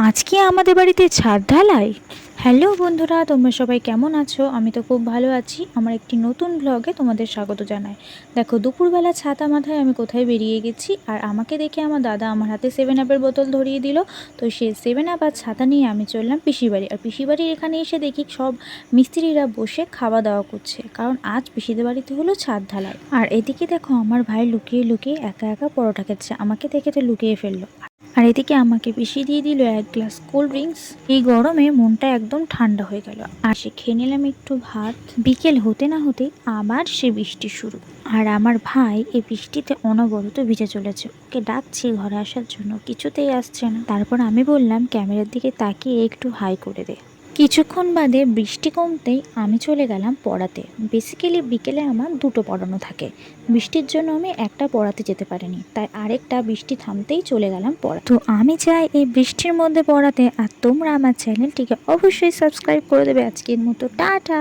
আজকে আমাদের বাড়িতে ছাদ ঢালাই। হ্যালো বন্ধুরা, তোমরা সবাই কেমন আছো? আমি তো খুব ভালো আছি। আমার একটি নতুন ব্লগে তোমাদের স্বাগত জানাই। দেখো, দুপুরবেলা ছাতা মাথায় আমি কোথায় বেরিয়ে গেছি, আর আমাকে দেখে আমার দাদা আমার হাতে 7 আপের বোতল ধরিয়ে দিল। তো সেই 7 আপ আর ছাতা নিয়ে আমি চললাম পিসিবাড়ি। আর পিসিবাড়ির এখানে এসে দেখি সব মিস্ত্রিরা বসে খাওয়া দাওয়া করছে, কারণ আজ পিসিদের বাড়িতে হলো ছাদ ঢালাই। আর এদিকে দেখো, আমার ভাই লুকিয়ে লুকিয়ে একা একা পরোটা খেচ্ছে। আমাকে দেখে তো লুকিয়ে ফেললো। আর এদিকে আমাকে পিষিয়ে দিয়ে দিল এক গ্লাস কোল্ড ড্রিঙ্কস। এই গরমে মনটা একদম ঠান্ডা হয়ে গেল। আর সে খেয়ে নিলাম একটু ভাত। বিকেল হতে না হতে আবার সে বৃষ্টি শুরু। আর আমার ভাই এই বৃষ্টিতে অনবরত ভিজে চলেছে। ওকে ডাকছি ঘরে আসার জন্য, কিছুতেই আসছে না। তারপর আমি বললাম ক্যামেরার দিকে তাকিয়ে একটু হাই করে দে। কিছুক্ষণ বাদে বৃষ্টি কমতেই আমি চলে গেলাম পড়াতে। বেসিক্যালি বিকেলে আমার দুটো পড়ানো থাকে। বৃষ্টির জন্য আমি একটা পড়াতে যেতে পারিনি, তাই আরেকটা বৃষ্টি থামতেই চলে গেলাম পড়া। তো আমি চাই এই বৃষ্টির মধ্যে পড়াতে, আর তোমরা আমার চ্যানেলটিকে অবশ্যই সাবস্ক্রাইব করে দেবে। আজকের মতো টাটা।